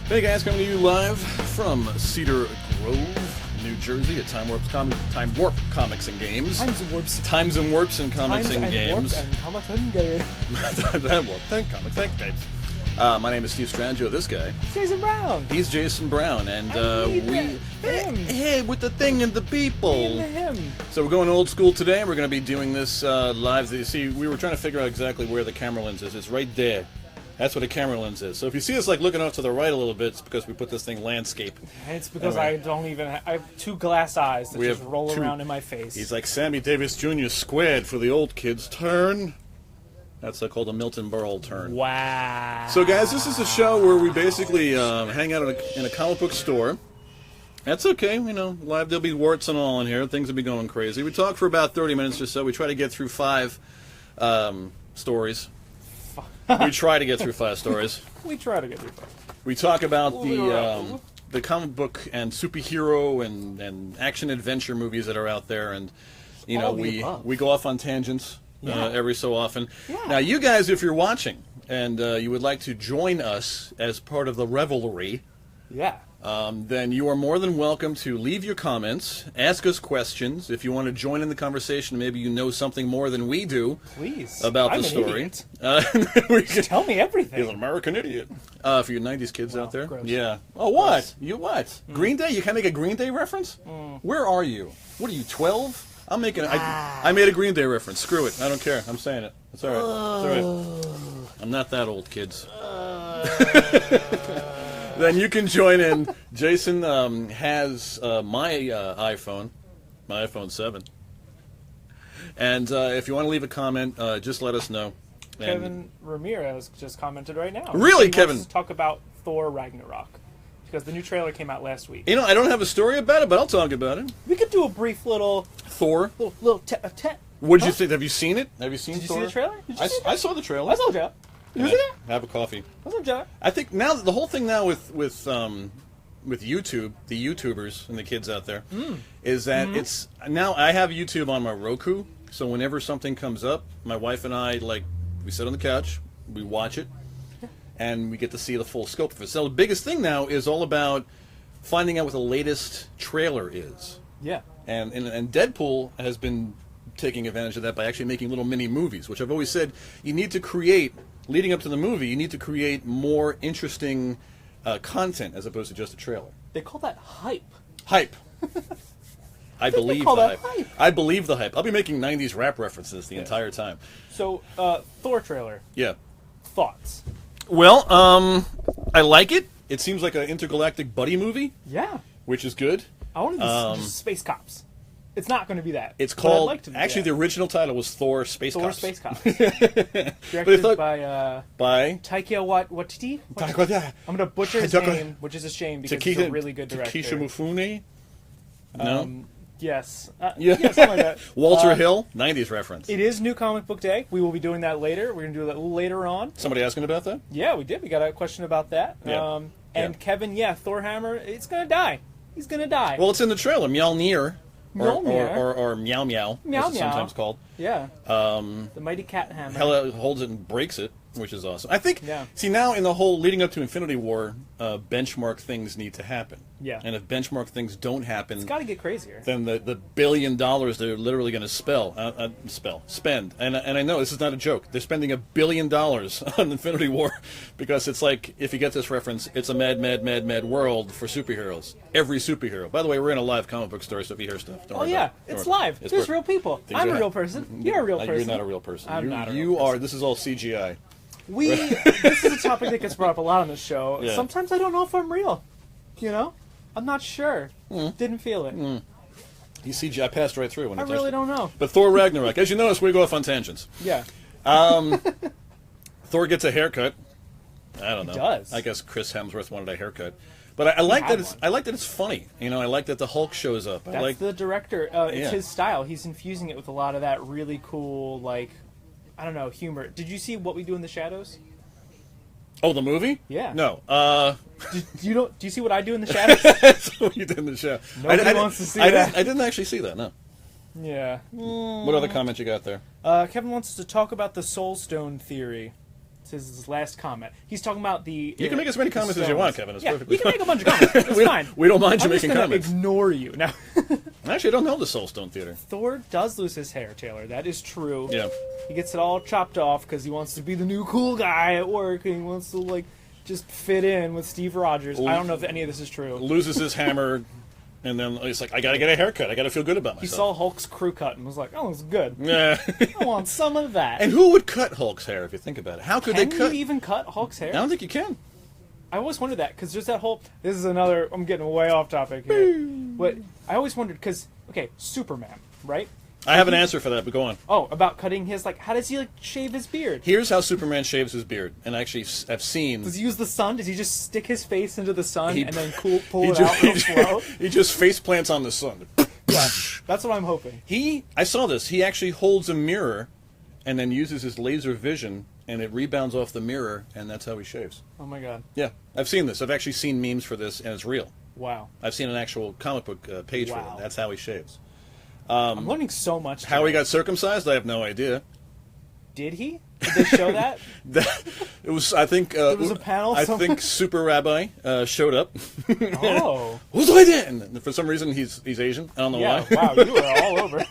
Hey guys, coming to you live from Cedar Grove, New Jersey at Time Warp Comics and Games. Times and Warps and Comics and Games. Comics and Games. Comics and Games. My name is Steve Strangio. This guy, Jason Brown. He's Jason Brown, and hey, with the thing and the people. Him. So we're going old school today. We're going to be doing this live. You see, we were trying to figure out exactly where the camera lens is. It's right there. That's what a camera lens is. So if you see us like looking off to the right a little bit, it's because we put this thing landscape. It's because I have two glass eyes that just roll around in my face. He's like Sammy Davis Jr. squared for the old kids' turn. That's called a Milton Berle turn. Wow. So guys, this is a show where we basically hang out in a comic book store. That's okay, you know, live there'll be warts and all in here. Things will be going crazy. We talk for about 30 minutes or so. We try to get through 5 stories. We try to get through 5 stories. We try to get through 5. We talk about the comic book and superhero and action adventure movies that are out there, and you know we go off on tangents every so often. Yeah. Now, you guys, if you're watching and you would like to join us as part of the revelry, then you are more than welcome to leave your comments, ask us questions. If you want to join in the conversation, maybe you know something more than we do. Please. About I'm the story. Tell me everything. He's an American idiot. For you 90s kids out there. Gross. Yeah. Oh, what? Gross. You what? Green Day? You can't make a Green Day reference? Where are you? What are you, 12? I'm making I made a Green Day reference. Screw it. I don't care. I'm saying it. It's all right. It's all right. I'm not that old, kids. Then you can join in. Jason has my iPhone 7. And if you want to leave a comment, just let us know. Kevin Ramirez just commented right now. Really, he Kevin? wants to talk about Thor Ragnarok. Because the new trailer came out last week. You know, I don't have a story about it, but I'll talk about it. We could do a brief little... Thor? Little What did you think? Have you seen it? Have you seen Did Thor? you see the trailer? I saw the trailer. I saw the trailer. Did you see that? Have a coffee. I saw the trailer. I think now the whole thing now with YouTube, the YouTubers and the kids out there, is that it's now I have YouTube on my Roku, so whenever something comes up, my wife and I we sit on the couch, we watch it, and we get to see the full scope of it. So the biggest thing now is all about finding out what the latest trailer is. Yeah. And Deadpool has been taking advantage of that by actually making little mini movies, which I've always said you need to create, leading up to the movie, you need to create more interesting content as opposed to just a trailer. They call that hype. Hype. I believe the hype. I believe the hype. I'll be making 90s rap references the entire time. So, Thor trailer. Yeah. Thoughts? Well, I like it. It seems like an intergalactic buddy movie. Yeah. Which is good. I wanted to Space Cops. It's not going to be that. It's called, actually the original title was Thor Space Cops. Thor Space Cops. Directed by Taika Waititi. I'm going to butcher his name, which is a shame because he's a really good director. Takesha Mifune? No? Yes. Yeah, something like that. Walter Hill, 90s reference. It is New Comic Book Day. We will be doing that later. We're going to do that a little later on. Somebody asking about that? Yeah, we did. We got a question about that. Yeah. Kevin, Thor Hammer, it's going to die. He's going to die. Well, it's in the trailer. Mjolnir. Mjolnir. Or Meow Meow, as it's sometimes called. Yeah. The Mighty Cat Hammer. Hela holds it and breaks it, which is awesome. I think, see, now in the whole leading up to Infinity War, benchmark things need to happen. Yeah. And if benchmark things don't happen... It's got to get crazier. Then the $1 billion they're literally going to spend. And I know, this is not a joke. They're spending $1 billion on Infinity War because it's like, if you get this reference, it's a mad, mad, mad, mad world for superheroes. Every superhero. By the way, we're in a live comic book store, so if you hear stuff, don't worry about it. It's live. There's real people. I'm a real person. You're a real person. You're not a real person. I'm not a real person. You are. This is all CGI. This is a topic that gets brought up a lot on the show. Yeah. Sometimes I don't know if I'm real. You know? I'm not sure. Didn't feel it. You CGI passed right through when I really don't know. But Thor Ragnarok, as you notice, we go off on tangents. Yeah. Thor gets a haircut. I don't know. He does. I guess Chris Hemsworth wanted a haircut. But I like that it's funny. You know, I like that the Hulk shows up. That's the director. It's his style. He's infusing it with a lot of that really cool, I don't know, humor. Did you see What We Do in the Shadows? Oh, the movie? Yeah. No. Do you see what I do in the shadows? That's what you did in the show. Nobody wants to see that. I didn't actually see that, no. Yeah. What other comments you got there? Kevin wants us to talk about the Soul Stone theory. It's his last comment. He's talking about the... You can make as many comments as you want, Kevin. It's perfectly fine. You can make a bunch of comments. It's fine. We don't mind you making comments. I'm just going to ignore you. Now. Actually, I don't know the Soulstone Theater. Thor does lose his hair, Taylor. That is true. Yeah. He gets it all chopped off because he wants to be the new cool guy at work, and he wants to, like, just fit in with Steve Rogers. I don't know if any of this is true. Loses his hammer... And then he's like, I gotta get a haircut. I gotta feel good about myself. He saw Hulk's crew cut and was like, oh, it's good. Yeah. I want some of that. And who would cut Hulk's hair, if you think about it? How could they cut? Can you even cut Hulk's hair? I don't think you can. I always wondered that, because there's that whole... This is another... I'm getting way off topic here. But I always wondered, because... Okay, Superman, right? I have an answer for that, but go on. Oh, about cutting his... Like, how does he, like, shave his beard? Here's how Superman shaves his beard. And actually, I've seen... Does he use the sun? Does he just stick his face into the sun and then pull it out real slow? He just face plants on the sun. Yeah, that's what I'm hoping. I saw this. He actually holds a mirror and then uses his laser vision, and it rebounds off the mirror, and that's how he shaves. Oh, my God. Yeah, I've seen this. I've actually seen memes for this, and it's real. Wow. I've seen an actual comic book page for it. That's how he shaves. I'm learning so much today. How he got circumcised, I have no idea. Did he? Did they show that? It was, I think... there was a panel I think Super Rabbi showed up. Oh. Who's like that? And for some reason, he's Asian. I don't know why. Wow, you are all over.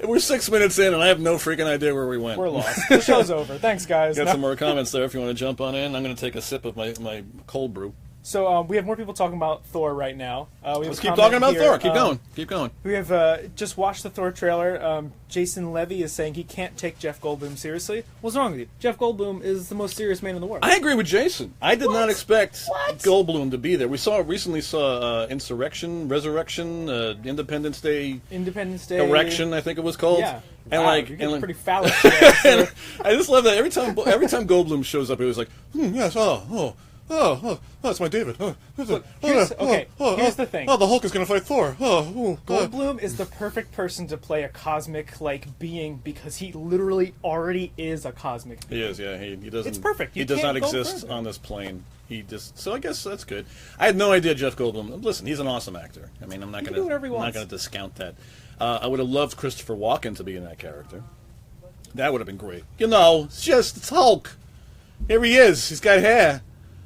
We're 6 minutes in, and I have no freaking idea where we went. We're lost. The show's over. Thanks, guys. Got some more comments there if you want to jump on in. I'm going to take a sip of my cold brew. So we have more people talking about Thor right now. Let's keep talking about Thor. Keep going. Keep going. We have just watched the Thor trailer. Jason Levy is saying he can't take Jeff Goldblum seriously. What's wrong with you? Jeff Goldblum is the most serious man in the world. I agree with Jason. I did not expect Goldblum to be there. We recently saw Insurrection, Resurrection, Independence Day, Erection, I think it was called. Yeah. And wow, like, you're getting and pretty phallic today, I just love that every time Goldblum shows up, it was like, yes, it's my David. Look, here's the thing. Oh, the Hulk is going to fight Thor. Goldblum is the perfect person to play a cosmic being because he literally already is a cosmic being. He is, yeah. He doesn't. It's perfect. He does not exist on this plane. So I guess that's good. I had no idea Jeff Goldblum. Listen, he's an awesome actor. I mean, I'm not going to discount that. I would have loved Christopher Walken to be in that character. That would have been great. It's Hulk. Here he is. He's got hair.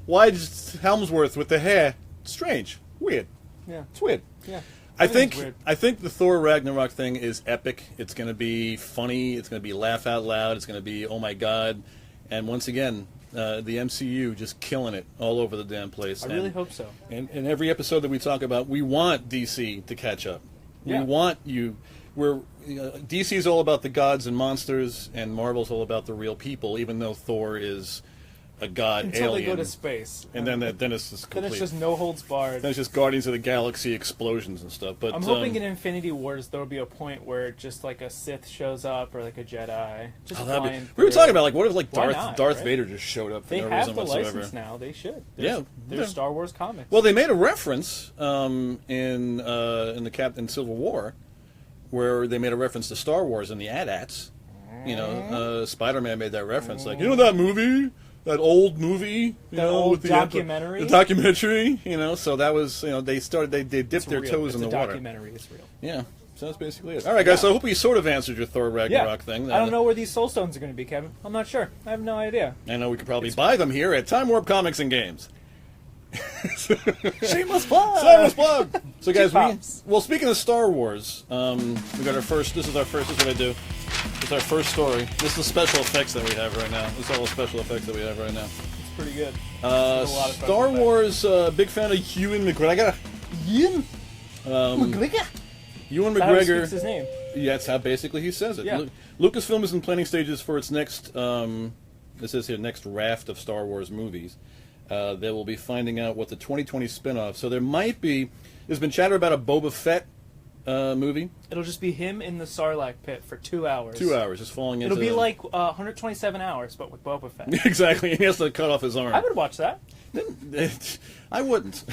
Why just Helmsworth with the hair? Strange. Weird. Yeah. It's weird. Yeah. I think the Thor Ragnarok thing is epic. It's going to be funny. It's going to be laugh out loud. It's going to be, oh my God. And once again, the MCU just killing it all over the damn place. I really hope so. And every episode that we talk about, we want DC to catch up. Yeah. We want you. DC is all about the gods and monsters, and Marvel's all about the real people, even though Thor is a god until alien. They go to space, and then it's just complete. Then it's just no holds barred. Then it's just Guardians of the Galaxy explosions and stuff. But I'm hoping in Infinity Wars there will be a point where just like a Sith shows up or like a Jedi. Just we were talking about what if Darth Vader just showed up for no reason whatsoever. They have the license now. They should. There's Star Wars comics. Well, they made a reference in the Captain Civil War, where they made a reference to Star Wars in the AT-ATs. Spider-Man made that reference, like that movie. That old movie, old documentary. The documentary, so that was, they dipped their toes in the water. The documentary is real. Yeah, so that's basically it. All right, guys, so I hope we sort of answered your Thor Ragnarok thing. I don't know where these Soul Stones are going to be, Kevin. I'm not sure. I have no idea. I know we could probably buy them here at Time Warp Comics and Games. Shameless plug! Shameless plug! So, guys, speaking of Star Wars, we got our first, this is what I do. It's our first story. This is the special effects that we have right now. This is all the special effects that we have right now. It's pretty good. Star Wars, big fan of Ewan McGregor. Ewan McGregor? Ewan McGregor. That's how he his name. Yeah, that's how basically he says it. Yeah. Lucasfilm is in planning stages for its next, it says here, next raft of Star Wars movies. They will be finding out what the 2020 spin-off. So there's been chatter about a Boba Fett movie. It'll just be him in the Sarlacc pit for 2 hours. 2 hours, just falling into... It'll be like 127 hours, but with Boba Fett. Exactly, he has to cut off his arm. I would watch that. I wouldn't.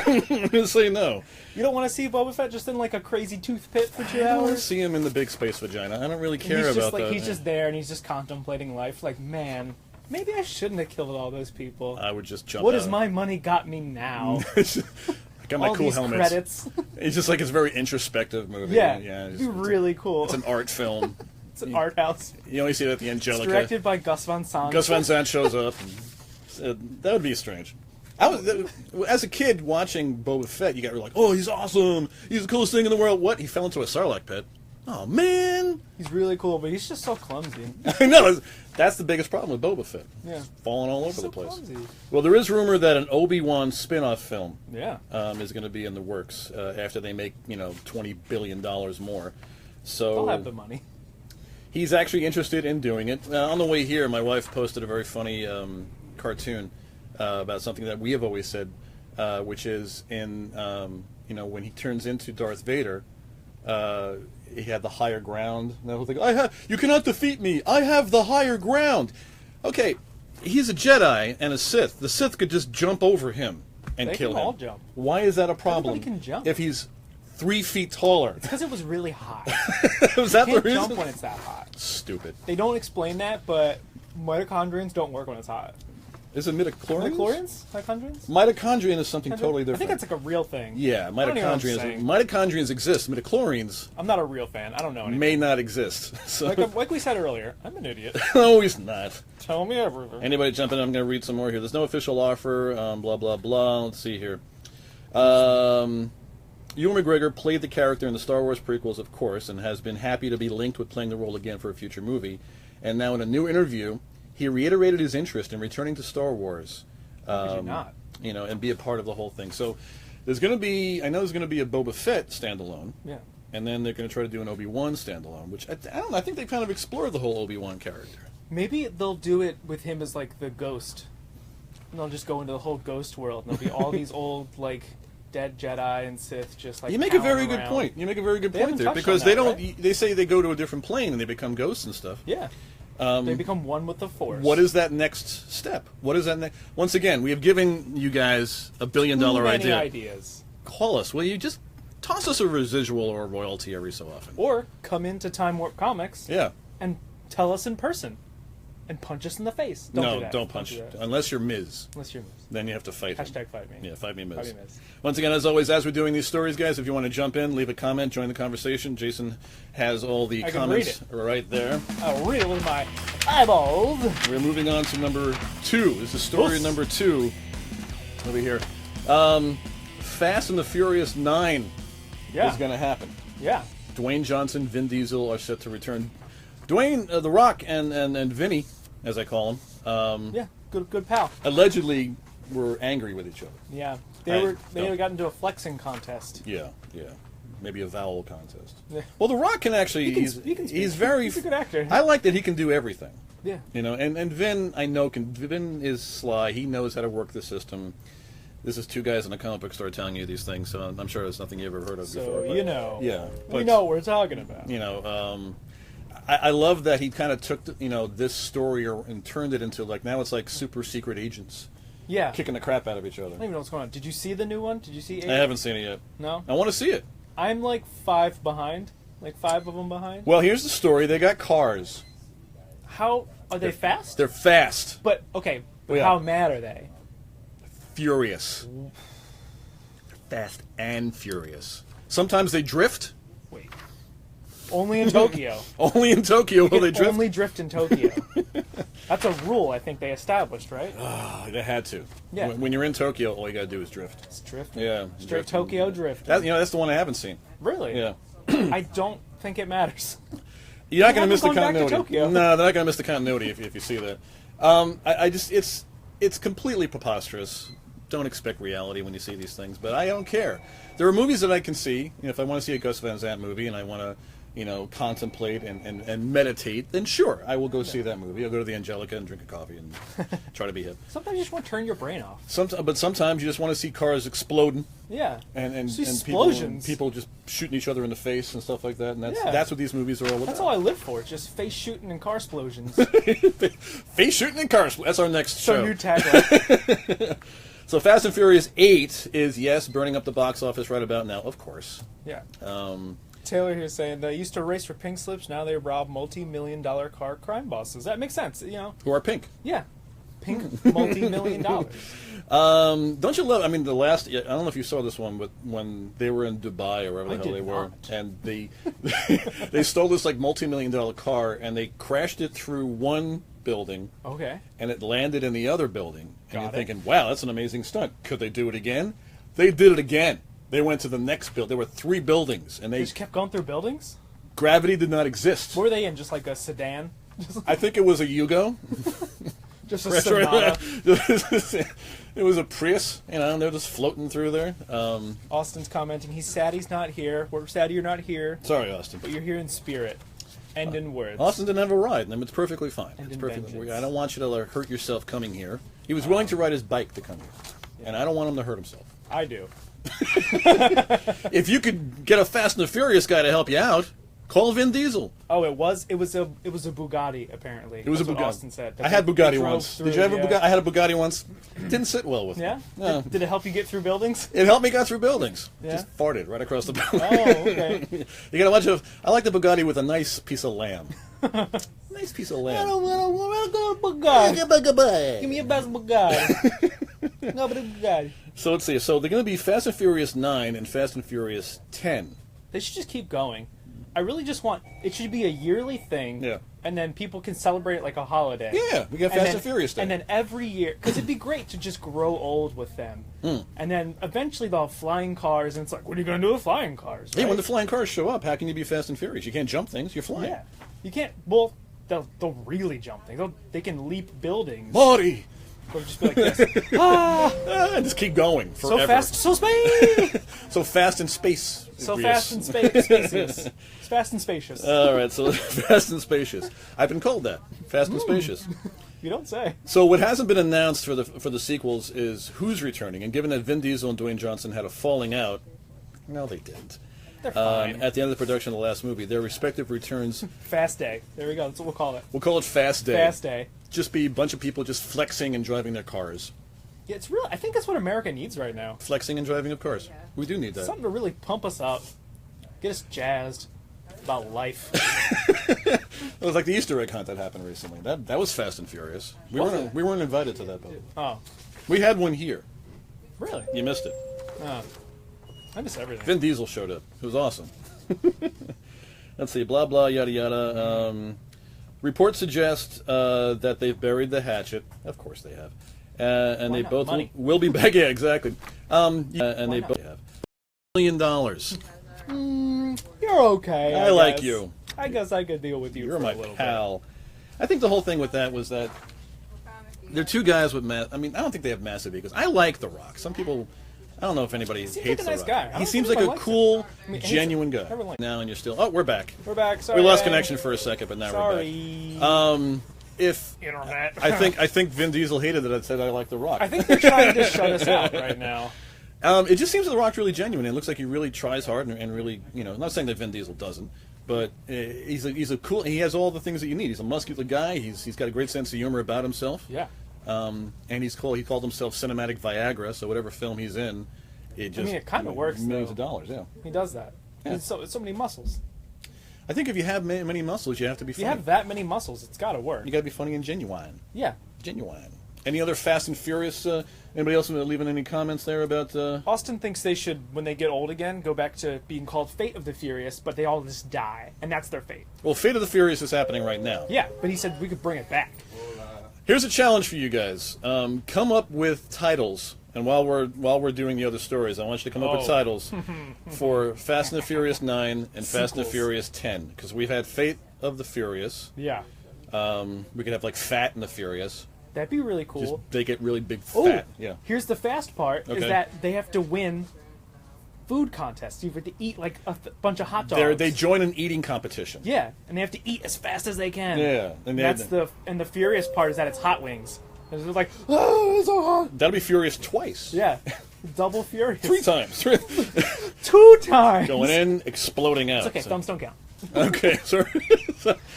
I'm going to say no. You don't want to see Boba Fett just in like a crazy tooth pit for 2 hours? I want to see him in the big space vagina. I don't really care about that. He's just there and he's just contemplating life. Like, man, maybe I shouldn't have killed all those people. I would just jump What out. has my money got me now? Got my all cool these helmets. Credits. It's just like it's a very introspective movie. Yeah, yeah, it'd be really cool. It's an art film. It's an art house. You only see that at the Angelica. It's directed by Gus Van Sant. Gus Van Sant shows up. That would be strange. As a kid watching Boba Fett, you got like, oh, he's awesome. He's the coolest thing in the world. What? He fell into a Sarlacc pit. Oh, man. He's really cool, but he's just so clumsy. I know. That's the biggest problem with Boba Fett. Yeah. He's falling all over the place. Clumsy. Well, there is rumor that an Obi-Wan spin-off film is going to be in the works after they make, $20 billion more. So they'll have the money. He's actually interested in doing it. On the way here, my wife posted a very funny cartoon about something that we have always said, which is when he turns into Darth Vader, he had the higher ground. And that whole thing. You cannot defeat me. I have the higher ground. Okay, he's a Jedi and a Sith. The Sith could just jump over him and kill him. They can all jump. Why is that a problem? Everybody can jump. If he's 3 feet taller. Because it was really hot. Was that the reason? You can't jump when it's that hot. Stupid. They don't explain that, but mitochondrians don't work when it's hot. Is it midichlorians? Mitochondrians? Mitochondrian is something totally different. I think that's like a real thing. Yeah, mitochondrians exist. Midichlorians. I'm not a real fan. I don't know anything. May not exist. So. Like we said earlier, I'm an idiot. No, he's not. Tell me everything. Anybody jump in? I'm going to read some more here. There's no official offer. Blah blah blah. Let's see here. Ewan McGregor played the character in the Star Wars prequels, of course, and has been happy to be linked with playing the role again for a future movie. And now in a new interview, he reiterated his interest in returning to Star Wars. Not? And be a part of the whole thing. So there's going to be, I know there's going to be a Boba Fett standalone. Yeah. And then they're going to try to do an Obi-Wan standalone, which I don't know. I think they kind of explored the whole Obi-Wan character. Maybe they'll do it with him as like the ghost. And they'll just go into the whole ghost world. And there'll be all these old like dead Jedi and Sith just like. You make a very good point. You make a very good point there because they don't. Right? They say they go to a different plane and they become ghosts and stuff. Yeah. They become one with the Force. What is that next step? What is that next? Once again, we have given you guys $1 billion idea. Ideas. Call us. Will you just toss us a residual or a royalty every so often? Or come into Time Warp Comics. Yeah. And tell us in person. And punch us in the face. Don't punch. Unless you're Miz. Then you have to fight him. Hashtag fight me. Yeah, fight me Miz. Fight me Miz. Once again, as always, as we're doing these stories, guys, if you want to jump in, leave a comment, join the conversation. Jason has all the comments right there. I'll read it with my eyeballs. We're moving on to number 2. This is story number 2. Over here. Fast and the Furious 9 is going to happen. Yeah. Dwayne Johnson, Vin Diesel are set to return. Dwayne, The Rock, and Vinny, as I call him. Good pal. Allegedly, were angry with each other. Yeah, they got into a flexing contest. Yeah. Maybe a vowel contest. Yeah. Well, The Rock can actually. He's a good actor. I like that he can do everything. Yeah. And Vin, I know, Vin is sly. He knows how to work the system. This is 2 guys in a comic book store telling you these things, so I'm sure it's nothing you ever heard of before. So, yeah, we know what we're talking about. I love that he kind of took this story and turned it into now it's like super secret agents. Yeah. Kicking the crap out of each other. I don't even know what's going on. Did you see the new one? Did you see 8? I haven't seen it yet. No? I want to see it. I'm 5 behind. 5 of them behind. Well, here's the story. They got cars. How are they fast? They're fast. But how mad are they? Furious. They're fast and furious. Sometimes they drift. Wait. Only in Tokyo. Only in Tokyo will they drift? Only drift in Tokyo. That's a rule I think they established, right? They had to. Yeah. When you're in Tokyo, all you got to do is drift. It's drift. Yeah. Straight Tokyo drift. That's the one I haven't seen. Really? Yeah. I don't think it matters. You're not going to miss the continuity. Back to Tokyo. No, they're not going to miss the continuity if you see that. It's completely preposterous. Don't expect reality when you see these things, but I don't care. There are movies that I can see. If I want to see a Gus Van Sant movie and I want to contemplate and meditate, then sure, I will go see that movie. I'll go to the Angelica and drink a coffee and try to be hip. Sometimes you just want to turn your brain off. But sometimes you just want to see cars exploding. Yeah. And explosions. People just shooting each other in the face and stuff like that. And that's what these movies are all about. That's all I live for. Just face shooting and car explosions. Face shooting and car explosions. That's our next show. New tagline. So Fast and Furious 8 is, burning up the box office right about now, of course. Yeah. Taylor here saying they used to race for pink slips, now they rob multi-million-dollar car crime bosses. That makes sense, Who are pink. Yeah. pink multi-million dollars. Don't you love? I mean, the last. I don't know if you saw this one, but when they were in Dubai or wherever the hell they were, and they stole this like multi-million-dollar car and they crashed it through one building. Okay. And it landed in the other building, and you're thinking, "Wow, that's an amazing stunt. Could they do it again?" They did it again. They went to the next building. There were 3 buildings, and they just kept going through buildings. Gravity did not exist. What were they in? Just like a sedan? I think it was a Yugo. Just a Sonata. It was a Prius, and they're just floating through there. Austin's commenting, he's sad he's not here. We're sad you're not here. Sorry, Austin. But you're here in spirit and in words. Austin didn't have a ride, and it's perfectly fine. And it's in perfectly. vengeance. I don't want you to hurt yourself coming here. He was willing to ride his bike to come here, and I don't want him to hurt himself. I do. If you could get a Fast and the Furious guy to help you out, call Vin Diesel. Oh, it was a Bugatti apparently. It was That's a what Bugatti. Austin said. I had Bugatti once. Did you have a Bugatti? I had a Bugatti once. Didn't sit well with me. Yeah? No. Did it help you get through buildings? It helped me get through buildings. Yeah? Just farted right across the building. Oh, okay. You got a bunch of. I like the Bugatti with a nice piece of lamb. Nice piece of lamb. I don't want to go to Bugatti. Give me your best Bugatti. No, but a Bugatti. So let's see. So they're going to be Fast and Furious 9 and Fast and Furious 10. They should just keep going. I really just want it should be a yearly thing. Yeah. And then people can celebrate it like a holiday. Yeah, we got Fast and Furious Day. And then every year, because it'd be great to just grow old with them. And then eventually they'll have flying cars, and it's like, what are you going to do with flying cars? Right? Hey, when the flying cars show up, how can you be Fast and Furious? You can't jump things. You're flying. Yeah. You can't. Well, they'll really jump things. They can leap buildings. Marty! Or just be like this. Just keep going forever. So fast, so space. So fast in space. So fast and spacious. It's fast and spacious. All right, so fast and spacious. I've been called that. Fast and spacious. You don't say. So what hasn't been announced for the sequels is who's returning, and given that Vin Diesel and Dwayne Johnson had a falling out, no, they didn't. They're fine. At the end of the production of the last movie, their respective returns. Fast Day. There we go. That's what we'll call it. We'll call it Fast Day. Fast Day. Just be a bunch of people just flexing and driving their cars. Yeah, it's real. I think that's what America needs right now. Flexing and driving of cars. We do need that. Something to really pump us up, get us jazzed about life. It was like the Easter egg hunt that happened recently. That was Fast and Furious. We weren't invited to that boat. Oh, we had one here. really? You missed it. Oh, I miss everything. Vin Diesel showed up. It was awesome. Let's see. Blah blah yada yada. Reports suggest that they've buried the hatchet. Of course they have. And Why they not? both Money. will be back. Yeah, exactly. And they not? both have $1 million. You're okay. I like you. I guess I could deal with you You're for my a little pal. I think the whole thing with that was that they're two guys with I mean, I don't think they have massive egos. I like The Rock. Some people. I don't know if anybody Seems hates like a nice The guy. I Rock. don't He seems think like a anyone likes cool, I mean, genuine guy. never liked him. Now and you're still. Oh, we're back. We're back. Sorry. We lost connection for a second, but now Sorry. we're back. If Internet. I think Vin Diesel hated that I said I like The Rock. I think they're trying to shut us out right now. It just seems that The Rock's really genuine. It looks like he really tries hard and really, I'm not saying that Vin Diesel doesn't, but he's a cool. He has all the things that you need. He's a muscular guy. He's got a great sense of humor about himself. Yeah. And he called himself Cinematic Viagra. So whatever film he's in, it kind of works. Millions though. of dollars. Yeah. He does that. Yeah. He's so many muscles. I think if you have many muscles, you have to be If funny. you have that many muscles, it's got to work. You got to be funny and genuine. Yeah. Genuine. Any other Fast and Furious? Anybody else leaving any comments there about? Austin thinks they should, when they get old again, go back to being called Fate of the Furious, but they all just die, and that's their fate. Well, Fate of the Furious is happening right now. Yeah, but he said we could bring it back. Here's a challenge for you guys. Come up with titles, and while we're doing the other stories, I want you to come up with titles for Fast and the Furious 9 and Fast and the Furious 10, because we've had Fate of the Furious. Yeah. We could have like Fat and the Furious. That'd be really cool. Just they get really big Oh, fat. Yeah. Here's the fast part: is Okay. that they have to win food contests. You have to eat like a bunch of hot dogs. They join an eating competition. Yeah, and they have to eat as fast as they can. Yeah, and the furious part is that it's hot wings. It's just like, oh, it's so hot. That'll be Furious twice. Yeah, double furious. 3 times. 2 times. Going in, exploding out. It's okay. Thumbs don't count. Okay, sorry.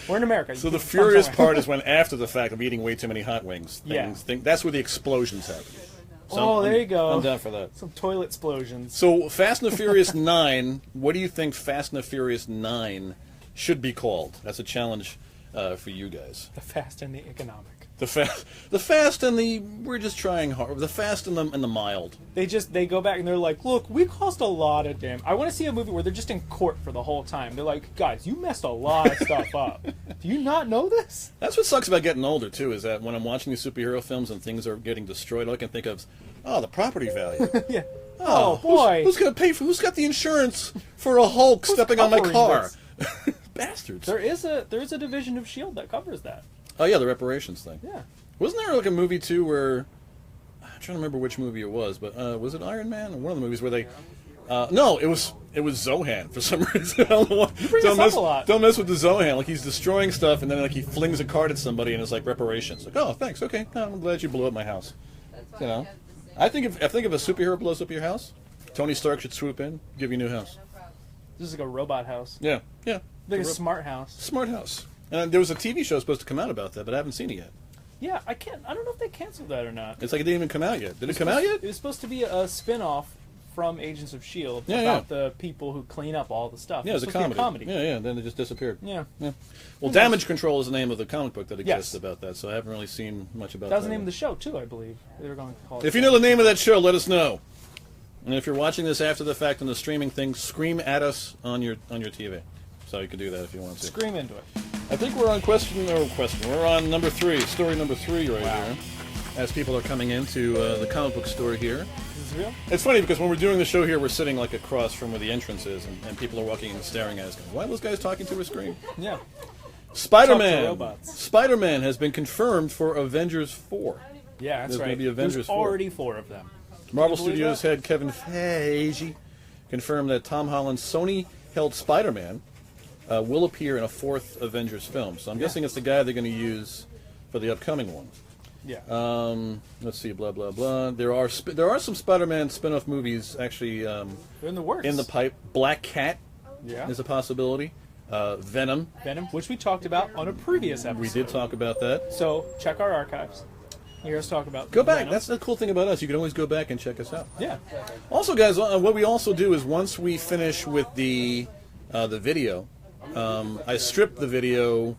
We're in America. So the furious part is when, after the fact of eating way too many hot wings, Yeah. that's where the explosions happen. So there you go. I'm down for that. Some toilet explosions. So Fast and the Furious 9, what do you think Fast and the Furious 9 should be called? That's a challenge for you guys. The fast and the economic. The fast and the we're just trying hard. The fast and the mild. They go back and they're like, look, we cost a lot of damn. I want to see a movie where they're just in court for the whole time. They're like, guys, you messed a lot of stuff up. Do you not know this? That's what sucks about getting older too. Is that when I'm watching these superhero films and things are getting destroyed, all I can think of, the property value. Yeah. Oh boy. Who's gonna pay for? Who's got the insurance for a Hulk stepping on my car? Bastards. There is a division of S.H.I.E.L.D. that covers that. Oh yeah, the reparations thing. Yeah. Wasn't there like a movie too where I'm trying to remember which movie it was, but was it Iron Man or one of the movies where they? No, it was Zohan for some reason. I don't know what. You bring this up a lot. Don't mess with the Zohan. Like he's destroying stuff, and then like he flings a card at somebody, and it's like reparations. Like, oh, thanks. Okay, I'm glad you blew up my house. You know, I think if a superhero blows up your house, Tony Stark should swoop in, give you a new house. This is like a robot house. Yeah. Like a smart house. Smart house. And there was a TV show supposed to come out about that, but I haven't seen it yet. Yeah, I don't know if they canceled that or not. It's like it didn't even come out yet. Did it come out yet? It was supposed to be a spin-off from Agents of S.H.I.E.L.D. about the people who clean up all the stuff. Yeah, it was a comedy. Yeah. Then it just disappeared. Yeah. Well, Damage Control is the name of the comic book that exists about that, so I haven't really seen much about that. That was the name of the show, too, I believe. They were going to call it. If you know the name of that show, let us know. And if you're watching this after the fact on the streaming thing, scream at us on your TV. So you can do that if you want to. Scream into it. I think we're on We're on number 3, story number 3 right here. As people are coming into the comic book store here. Is this real? It's funny because when we're doing the show here, we're sitting like across from where the entrance is, and people are walking and staring at us. Going, why are those guys talking to a screen? Yeah. Spider-Man has been confirmed for Avengers 4. Yeah, that's There's right. Going to be Avengers There's 4. already 4 of them. Marvel Studios head Kevin Feige confirmed that Tom Holland's Sony-held Spider-Man will appear in a 4th Avengers film. So I'm guessing it's the guy they're going to use for the upcoming one. Yeah. Let's see, blah, blah, blah. There are some Spider-Man spin-off movies actually they're in the works. In the pipe. Black Cat is a possibility. Venom, which we talked about on a previous episode. We did talk about that. So check our archives. Hear us talk about Go back. Venom. That's the cool thing about us. You can always go back and check us out. Yeah. Also, guys, what we also do is once we finish with the video, I strip the video,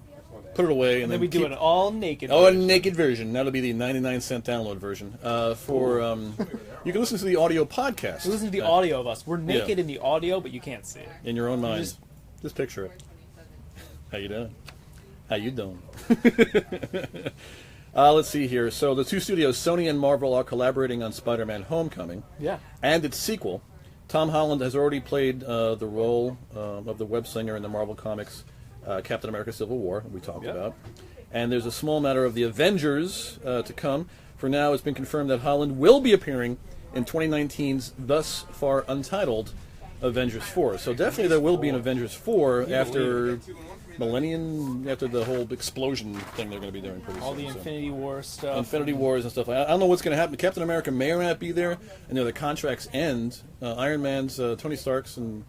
put it away, and then we do an all naked. A naked version. That'll be the 99-cent download version. You can listen to the audio podcast. You listen to the audio of us. We're naked in the audio, but you can't see it in your own mind. Just picture it. How you doing? How you doing? Let's see here. So the two studios, Sony and Marvel, are collaborating on Spider-Man: Homecoming. Yeah. And its sequel. Tom Holland has already played the role of the web slinger in the Marvel Comics Captain America: Civil War, we talked about. And there's a small matter of the Avengers to come. For now, it's been confirmed that Holland will be appearing in 2019's thus far untitled Avengers 4. So definitely there will be an Avengers 4 after Millennium, after the whole explosion thing they're going to be doing pretty soon. All the Infinity War stuff. Infinity Wars and stuff. I don't know what's going to happen. Captain America may or may not be there. And the contracts end. Iron Man's, Tony Stark's, and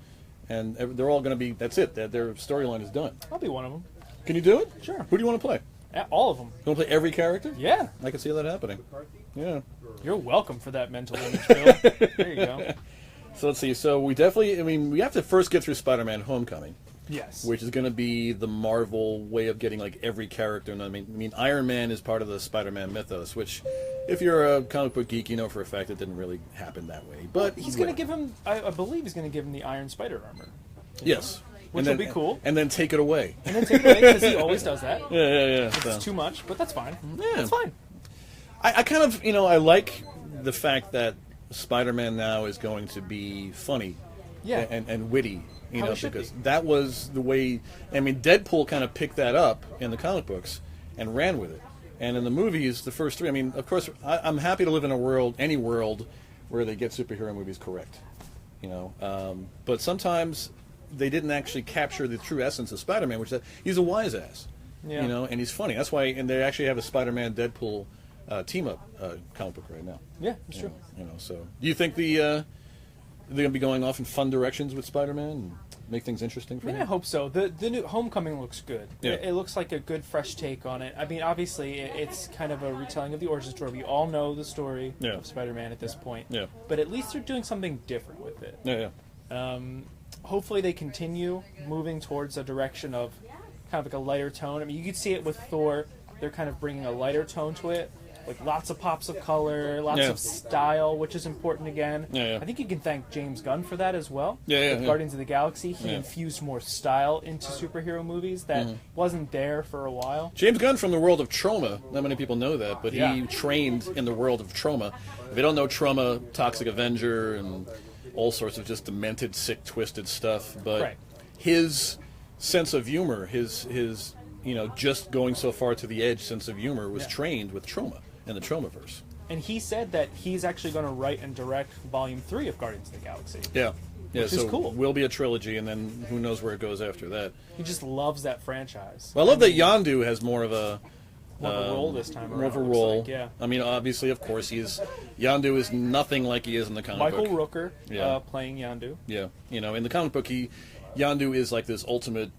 they're all going to be, that's it. Their storyline is done. I'll be one of them. Can you do it? Sure. Who do you want to play? All of them. You want to play every character? Yeah. I can see that happening. Yeah. You're welcome for that mental image, Bill. There you go. So let's see. So we definitely, we have to first get through Spider-Man: Homecoming. Yes. Which is going to be the Marvel way of getting like every character. And I mean, Iron Man is part of the Spider-Man mythos, which, if you're a comic book geek, you know for a fact it didn't really happen that way. But he's going to give him, I believe, he's going to give him the Iron Spider armor. Yes. Which will be cool. And then take it away. Because he always does that. Yeah. It's too much, but that's fine. Yeah. That's fine. I kind of, I like the fact that Spider-Man now is going to be funny and witty, because that was the way, Deadpool kind of picked that up in the comic books and ran with it. And in the movies, the first three, of course, I'm happy to live in any world where they get superhero movies correct, but sometimes they didn't actually capture the true essence of Spider-Man, which is that he's a wise ass, and he's funny. That's why, and they actually have a Spider-Man Deadpool team-up comic book right now. Yeah, that's true. So do you think they're going to be going off in fun directions with Spider-Man and make things interesting for him? I hope so. The new Homecoming looks good. Yeah. It looks like a good, fresh take on it. Obviously, it's kind of a retelling of the origin story. We all know the story of Spider-Man at this point. Yeah. But at least they're doing something different with it. Yeah. Hopefully they continue moving towards a direction of kind of like a lighter tone. You could see it with Thor they're kind of bringing a lighter tone to it. Like lots of pops of color, lots of style, which is important again. I think you can thank James Gunn for that as well. With Guardians of the Galaxy, he infused more style into superhero movies that wasn't there for a while. James Gunn from the world of Trauma. Not many people know that, but he trained in the world of Trauma. If you don't know Trauma, Toxic Avenger, and all sorts of just demented, sick, twisted stuff. But his sense of humor, his just going so far to the edge sense of humor was trained with Trauma. In the Tromaverse. And he said that he's actually going to write and direct Volume 3 of Guardians of the Galaxy. Which is cool. Will be a trilogy, and then who knows where it goes after that. He just loves that franchise. Well, I love that Yondu has more of a role this time around. More of a role. I mean, obviously, of course, Yondu is nothing like he is in the comic book. Michael Rooker playing Yondu. Yeah. In the comic book, Yondu is like this ultimate,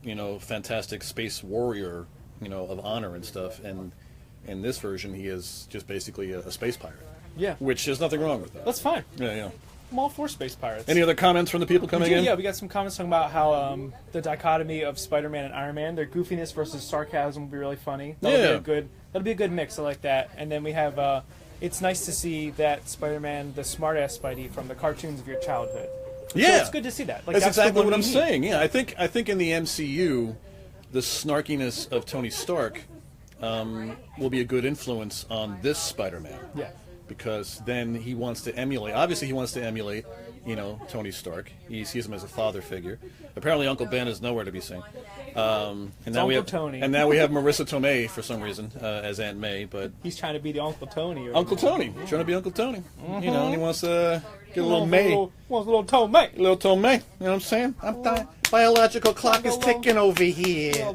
fantastic space warrior, of honor and stuff, and in this version, he is just basically a space pirate. Yeah. Which there's nothing wrong with that. That's fine. Yeah. I'm all for space pirates. Any other comments from the people coming in? Yeah, we got some comments talking about how the dichotomy of Spider-Man and Iron Man, their goofiness versus sarcasm will be really that'll be a good mix. I like that. And then we have, it's nice to see that Spider-Man, the smart-ass Spidey from the cartoons of your childhood. Yeah. So it's good to see that. That's exactly what I'm saying. Yeah, I think in the MCU, the snarkiness of Tony Stark will be a good influence on this Spider-Man. Yeah. Because then he wants to emulate. Obviously, he wants to emulate, Tony Stark. He sees him as a father figure. Apparently, Uncle Ben is nowhere to be seen. And now we have Tony. And now we have Marissa Tomei for some reason as Aunt May. But he's trying to be the Uncle Tony. Uncle Tony, trying to be Uncle Tony. And he wants to get a little May. Wants a little Tomei. Little Tomei. You know what I'm saying? Biological clock is ticking over here.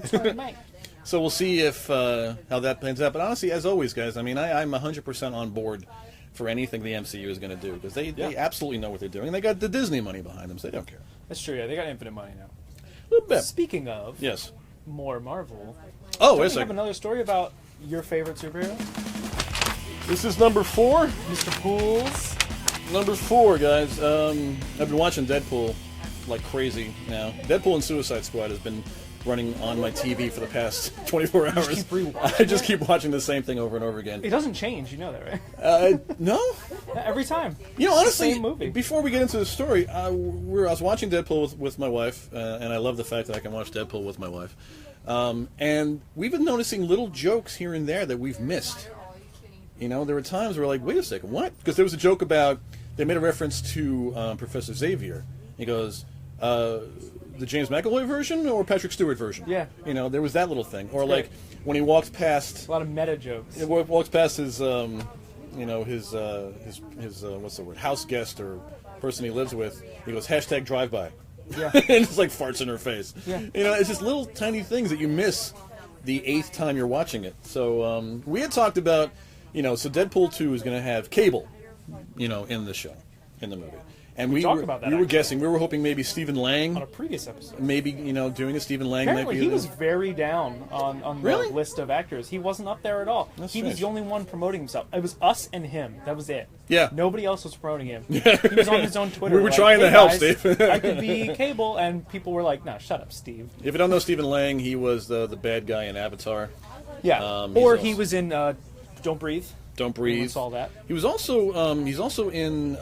So we'll see if how that plans out. But honestly, as always, guys, I mean, I'm 100% on board for anything the MCU is going to do because they absolutely know what they're doing. They got the Disney money behind them, so they don't care. That's true. Yeah, they got infinite money now. A little bit. Speaking of more Marvel. Oh, wait a second. Have another story about your favorite superhero? This is number 4, Mr. Pools. Number 4, guys. I've been watching Deadpool like crazy now. Deadpool and Suicide Squad has been running on my TV for the past 24 hours. I just keep watching the same thing over and over again. It doesn't change, you know that, right? No. Every time. Honestly, same movie. Before we get into the story, I was watching Deadpool with my wife, and I love the fact that I can watch Deadpool with my wife. And we've been noticing little jokes here and there that we've missed. There were times where we're like, wait a second, what? Because there was a joke about, they made a reference to Professor Xavier. He goes, the James McAvoy version or Patrick Stewart version? Yeah. There was that little thing. Or like when he walks past... A lot of meta jokes. He walks past his, his what's the word, house guest or person he lives with. He goes, #drive-by. Yeah. And it's like farts in her face. Yeah. It's just little tiny things that you miss the 8th time you're watching it. So we had talked about, so Deadpool 2 is going to have Cable, in the show, in the movie. And we were guessing. We were hoping maybe Stephen Lang on a previous episode. Maybe doing a Stephen Lang. Apparently, he was very down on the list of actors. He wasn't up there at all. He was the only one promoting himself. It was us and him. That was it. Yeah. Nobody else was promoting him. He was on his own Twitter. We were trying to help, Steve. I could be Cable, and people were like, "No, shut up, Steve." If you don't know Stephen Lang, he was the bad guy in Avatar. Yeah. Or he was in Don't Breathe. Don't Breathe. Saw that. He was also he's also in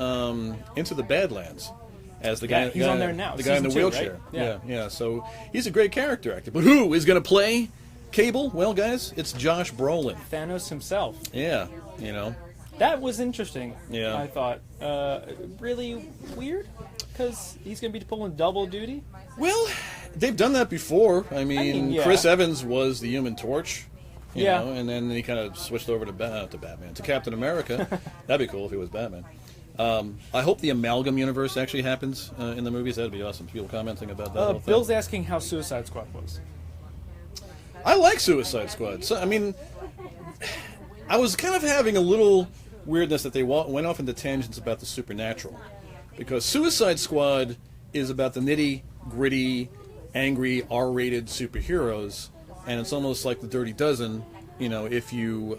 Into the Badlands. As the guy, he's on there now. The guy in the wheelchair. Right? Yeah. So he's a great character actor. But who is going to play Cable? Well, guys, it's Josh Brolin. Thanos himself. Yeah, That was interesting. Yeah. I thought really weird because he's going to be pulling double duty. Well, they've done that before. I mean Chris Evans was the Human Torch. You know, and then he kind of switched over to Captain America. That'd be cool if he was Batman. I hope the amalgam universe actually happens in the movies. That'd be awesome. People commenting about that. Bill's asking how Suicide Squad was. I like Suicide Squad. So, I mean, I was kind of having a little weirdness that they went off into tangents about the supernatural. Because Suicide Squad is about the nitty-gritty, angry, R-rated superheroes, and it's almost like the Dirty Dozen, if you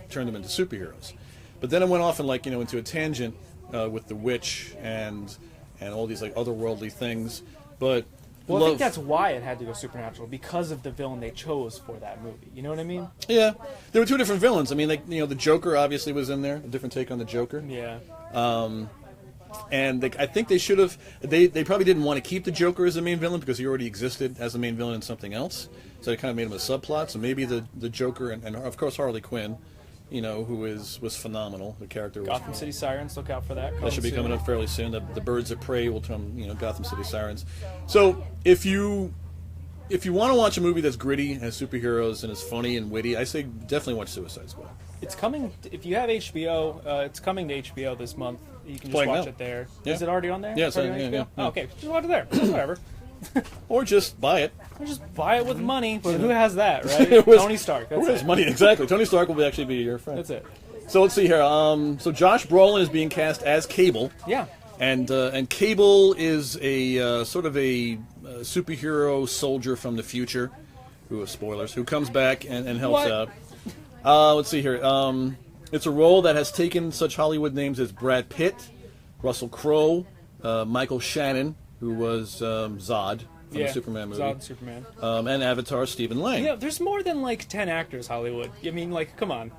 turn them into superheroes. But then it went off and into a tangent with the witch and all these otherworldly things. But Well, I think that's why it had to go supernatural, because of the villain they chose for that movie. You know what I mean? Yeah, there were two different villains. I mean, the Joker obviously was in there, a different take on the Joker. Yeah. And I think they should have. They probably didn't want to keep the Joker as the main villain because he already existed as the main villain in something else. So they kind of made him a subplot. So maybe the Joker and of course Harley Quinn, who was phenomenal. The character was Gotham City Sirens. Look out for that. That should be coming up fairly soon. The Birds of Prey will come. Gotham City Sirens. So if you want to watch a movie that's gritty and has superheroes and is funny and witty, I say definitely watch Suicide Squad. It's coming. If you have HBO, it's coming to HBO this month. You can just watch it there. Yeah. Is it already on there? Yeah, it's on HBO. Yeah. Oh, okay, just watch it there. Whatever. Or just buy it. Or just buy it with money. But who has that, right? Tony Stark. That's who has money? Exactly. Tony Stark will actually be your friend. That's it. So let's see here. So Josh Brolin is being cast as Cable. Yeah. And Cable is a sort of a superhero soldier from the future, who comes back and helps out. Let's see here. It's a role that has taken such Hollywood names as Brad Pitt, Russell Crowe, Michael Shannon, who was Zod from the Superman movie. Zod, Superman. And Avatar, Stephen Lang. There's more than like 10 actors, Hollywood. I mean, come on.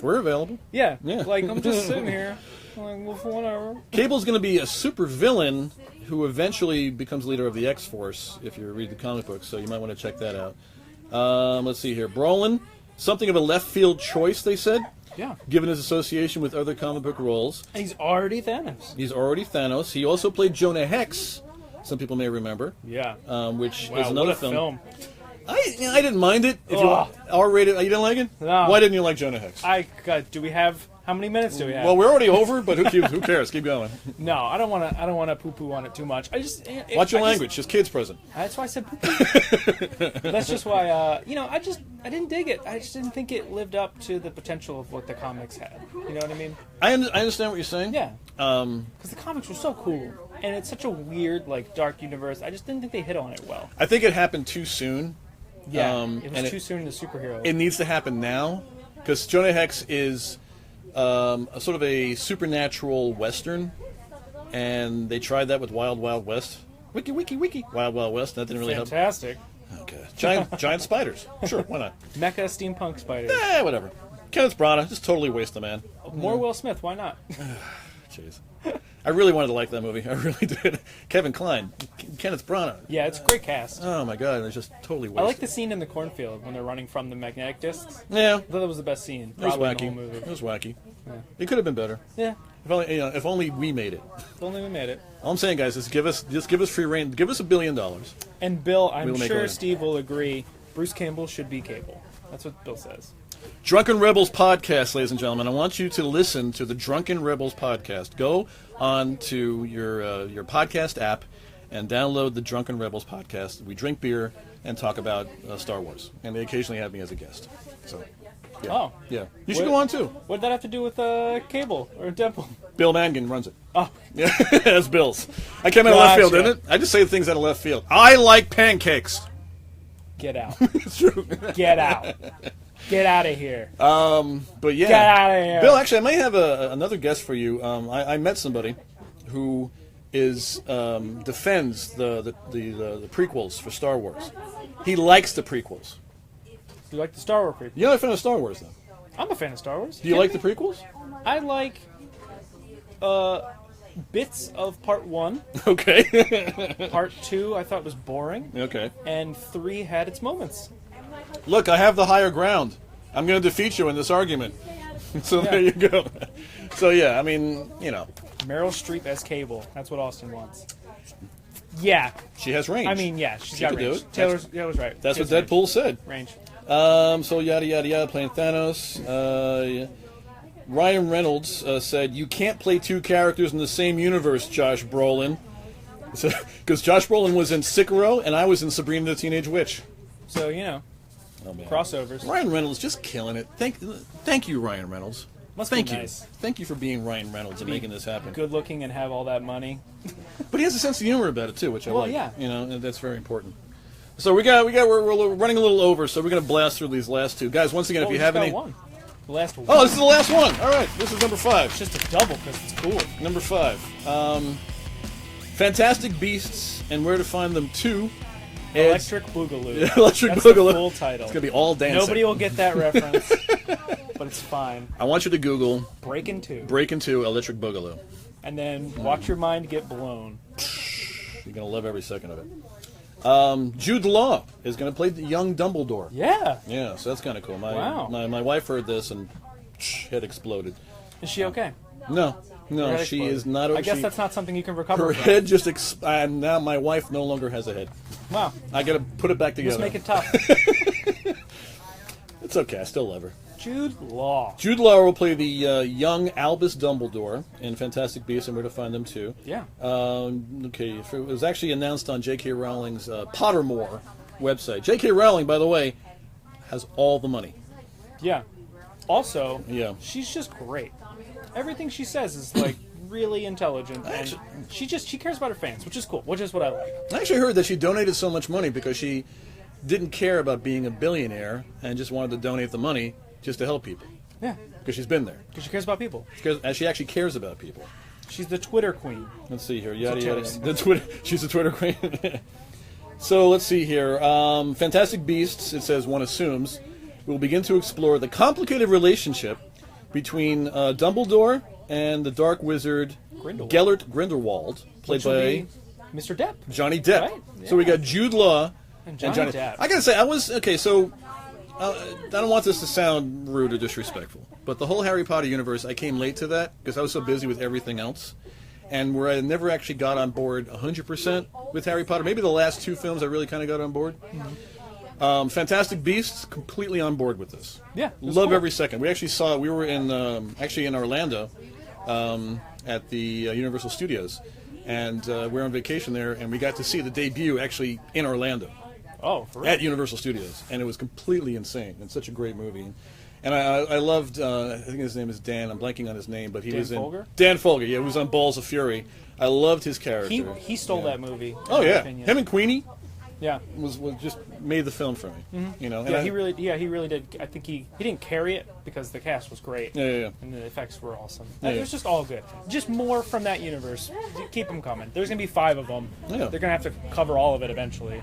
We're available. Yeah. I'm just sitting here. Whatever. Cable's going to be a super villain who eventually becomes leader of the X-Force, if you read the comic books, so you might want to check that out. Let's see here. Brolin, something of a left field choice, they said. Yeah. Given his association with other comic book roles. And he's already Thanos. He also played Jonah Hex, some people may remember. Yeah. Which is another what a film. I didn't mind it. If you R-rated, you didn't like it? No. Why didn't you like Jonah Hex? Do we have... How many minutes do we have? Well, we're already over, but who cares? Keep going. No, I don't want to poo-poo on it too much. Watch your language. Just kids present. That's why I said poo-poo. That's just why. I didn't dig it. I just didn't think it lived up to the potential of what the comics had. You know what I mean? I understand what you're saying. Yeah. Because the comics were so cool, and it's such a weird, dark universe. I just didn't think they hit on it well. I think it happened too soon. Yeah, it was too soon in the superhero. It needs to happen now, because Jonah Hex is a sort of a supernatural western, and they tried that with Wild Wild West. Wiki. Wild Wild West. That didn't really help. Fantastic. Okay. Giant spiders. Sure, why not? Mecha steampunk spiders. Whatever. Kenneth Branagh, just totally waste the man. More Will Smith, why not? Jeez. I really wanted to like that movie. I really did. Kevin Kline, Kenneth Branagh. Yeah, it's a great cast. Oh my god, it's just totally wasted. I like the scene in the cornfield when they're running from the magnetic discs. Yeah. I thought that was the best scene. It was wacky. In the whole movie. It was wacky. Yeah. It could have been better. Yeah. If only we made it. If only we made it. All I'm saying, guys, is give us free reign. Give us $1 billion. And Bill, I'm sure Steve will agree. Bruce Campbell should be Cable. That's what Bill says. Drunken Rebels podcast, ladies and gentlemen. I want you to listen to the Drunken Rebels podcast. Go on to your podcast app and download the Drunken Rebels podcast. We drink beer and talk about Star Wars, and they occasionally have me as a guest. So, yeah. Oh, yeah. You should go on too. What did that have to do with Cable or Deadpool? Bill Mangan runs it. Oh, yeah, that's Bill's. I came out of left field, didn't it? I just say things out of left field. I like pancakes. Get out. It's true. Get out. Get out of here. But yeah. Get out of here. Bill, actually, I may have another guest for you. I met somebody who defends the prequels for Star Wars. He likes the prequels. You like the Star Wars prequels? You're not a fan of Star Wars, though. I'm a fan of Star Wars. Do you like the prequels? I like bits of Part 1. Okay. Part 2 I thought was boring. Okay. And 3 had its moments. Look, I have the higher ground. I'm going to defeat you in this argument. So there you go. So yeah, I mean, Meryl Streep as Cable. That's what Austin wants. Yeah. She has range. I mean, yeah, she's got range. Taylor's was right. That's what Deadpool said. Range. So yada yada yada, playing Thanos. Yeah. Ryan Reynolds said, "You can't play two characters in the same universe, Josh Brolin." Because Josh Brolin was in Sekiro and I was in Sabrina the Teenage Witch. So crossovers. Ryan Reynolds just killing it. Thank you, Ryan Reynolds. Thank you. Nice. Thank you for being Ryan Reynolds and making this happen. Good looking and have all that money. But he has a sense of humor about it too, which I like. Yeah. And that's very important. So we're running a little over, so we're gonna blast through these last two guys. Once again, if you have any. The last one. Oh, this is the last one. All right, this is number 5. It's just a double because it's cool. Number 5. Fantastic Beasts and Where to Find Them 2. Electric Boogaloo. Electric That's Boogaloo. The full title. It's going to be all dancing. Nobody will get that reference, but it's fine. I want you to Google Breakin' 2. Breakin' 2 Electric Boogaloo. And then watch your mind get blown. You're going to love every second of it. Jude Law is going to play the young Dumbledore. Yeah. Yeah, so that's kind of cool. Wow. My wife heard this and head exploded. Is she okay? No, she is not okay. I guess that's not something you can recover Her from. head just now my wife no longer has a head. Wow. I got to put it back together. Just make it tough. It's okay. I still love her. Jude Law. Jude Law will play the young Albus Dumbledore in Fantastic Beasts and Where to Find Them Too. Yeah. Okay, it was actually announced on J.K. Rowling's Pottermore website. J.K. Rowling, by the way, has all the money. Yeah. Also, yeah, she's just great. Everything she says is like really intelligent, and she cares about her fans, which is cool, which is what I like. I actually heard that she donated so much money because she didn't care about being a billionaire and just wanted to donate the money just to help people. Yeah. Because she's been there. Because she cares about people. And she actually cares about people. She's the Twitter queen. Let's see here. Yada, yada. She's the Twitter queen. So let's see here. Fantastic Beasts, it says, one assumes, will begin to explore the complicated relationship between Dumbledore and the Dark Wizard Gellert Grindelwald, played by Mr. Depp. Johnny Depp. Right? Yeah. So we got Jude Law and Johnny Depp. I gotta say, I don't want this to sound rude or disrespectful, but the whole Harry Potter universe, I came late to that because I was so busy with everything else, and where I never actually got on board 100% with Harry Potter. Maybe the last two films I really kind of got on board. Mm-hmm. Fantastic Beasts, completely on board with this. Yeah, love cool. Every second. We actually saw it. We were in Orlando at the Universal Studios, and we were on vacation there, and we got to see the debut actually in Orlando. Oh, for real? At Universal Studios, and it was completely insane. It's such a great movie, and I loved. I think his name is Dan. I'm blanking on his name, but he was in Dan Folger. Yeah, he was on Balls of Fury. I loved his character. He stole that movie. Oh yeah, him and Queenie. Yeah, was just made the film for me. Mm-hmm. You know, and he really did. I think he didn't carry it because the cast was great. Yeah. And the effects were awesome. It was just all good. Just more from that universe. Keep them coming. There's gonna be 5 of them. Yeah. They're gonna have to cover all of it eventually.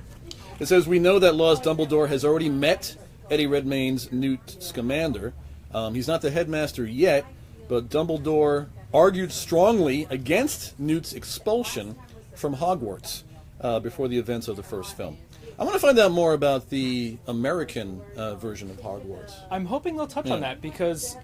It says, we know that Law's Dumbledore has already met Eddie Redmayne's Newt Scamander. He's not the headmaster yet, but Dumbledore argued strongly against Newt's expulsion from Hogwarts before the events of the first film. I want to find out more about the American version of Hogwarts. I'm hoping they'll touch on that because,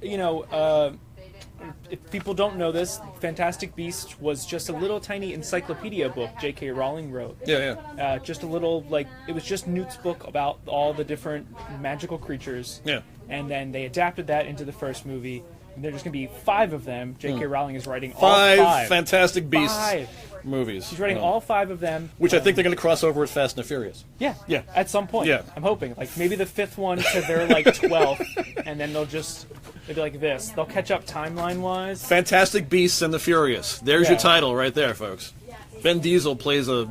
if people don't know this, Fantastic Beasts was just a little tiny encyclopedia book J.K. Rowling wrote. Yeah. Just a little, it was just Newt's book about all the different magical creatures. Yeah. And then they adapted that into the first movie. And there's going to be 5 of them. J.K. Rowling is writing all 5. Fantastic Beasts movies. She's writing all 5 of them. Which I think they're going to cross over with Fast and the Furious. Yeah. At some point. Yeah. I'm hoping. Maybe the 5th one to their 12th, and then they'll be like this. They'll catch up timeline-wise. Fantastic Beasts and the Furious. There's your title right there, folks. Vin Diesel plays a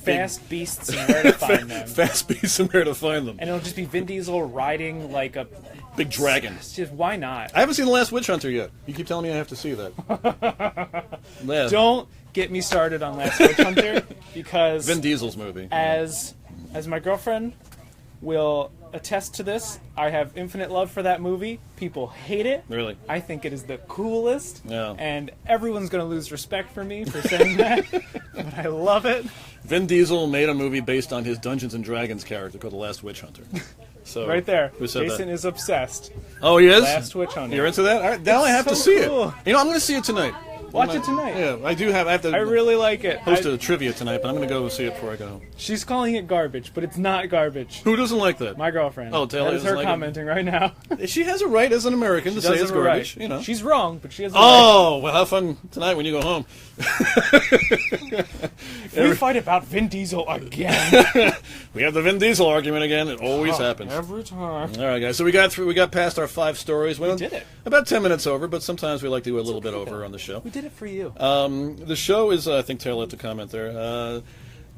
Fast Beasts and Where to Find Them. Fast Beasts and Where to Find Them. And it'll just be Vin Diesel riding a big dragon. Just why not? I haven't seen The Last Witch Hunter yet. You keep telling me I have to see that. Don't get me started on Last Witch Hunter because Vin Diesel's movie. As my girlfriend will attest to this, I have infinite love for that movie. People hate it. Really? I think it is the coolest. Yeah. And everyone's going to lose respect for me for saying that. But I love it. Vin Diesel made a movie based on his Dungeons and Dragons character called The Last Witch Hunter. So right there. Who said Jason that? is obsessed. Oh, he is? Last Witch Hunter. You're into that? All right, now I have to see cool. it. I'm going to see it tonight. Watch it tonight. Yeah, I have to. I really like it. Host a trivia tonight, but I'm going to go see it before I go home. She's calling it garbage, but it's not garbage. Who doesn't like that? My girlfriend. Oh, Taylor that is her like commenting right now. She has a right as an American to say it's garbage. Right. You know. She's wrong, but she has a right. Well, have fun tonight when you go home. We fight about Vin Diesel again. We have the Vin Diesel argument again. It always happens. Every time. All right, guys. So we got past our 5 stories. We did it. About 10 minutes over, but sometimes we like to do a little bit over on the show. We did it for you. The show is, I think Taylor left a comment there.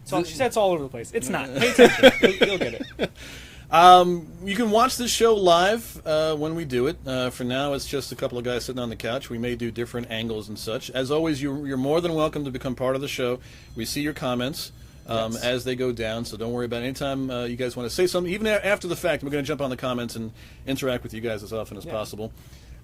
She said it's all over the place. It's not. Pay attention. You'll get it. You can watch this show live when we do it. For now, it's just a couple of guys sitting on the couch. We may do different angles and such. As always, you're more than welcome to become part of the show. We see your comments as they go down, so don't worry about it. Anytime you guys want to say something, even after the fact, we're going to jump on the comments and interact with you guys as often as possible.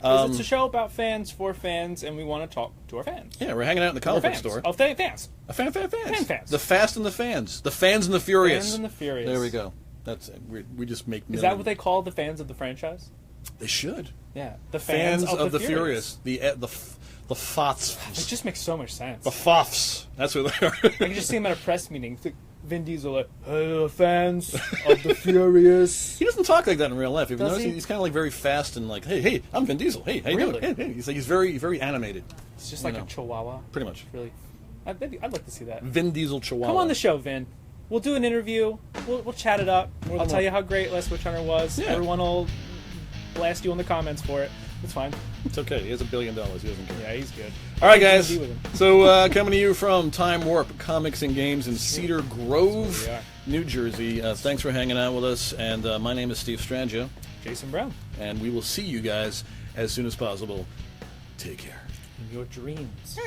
It's a show about fans for fans, and we want to talk to our fans. Yeah, we're hanging out in the comic book store. Oh, fans. Fans. Fans. The Fast and the Fans. The Fans and the Furious. Fans and the Furious. There we go. That's we just make. Is that what they call the fans of the franchise? They should. Yeah, the fans of the Furious. The Fots. It just makes so much sense. The Foffs. That's what they are. I can just see them at a press meeting. Vin Diesel, like, hey, the fans of the Furious. He doesn't talk like that in real life. If you notice, he? He's kind of like very fast and like, hey, I'm Vin Diesel. Hey, how you doing? Hey. He's very, very animated. It's just like a chihuahua. Pretty much. Really, I'd like to see that. Vin Diesel chihuahua. Come on the show, Vin. We'll do an interview. We'll chat it up. I'll tell you how great Last Witch Hunter was. Yeah. Everyone will blast you in the comments for it. It's fine. It's okay. He has $1 billion. He doesn't care. Yeah, he's good. All right, guys. So coming to you from Time Warp Comics and Games in Cedar Grove, New Jersey. Thanks for hanging out with us. And my name is Steve Strangio. Jason Brown. And we will see you guys as soon as possible. Take care. In your dreams.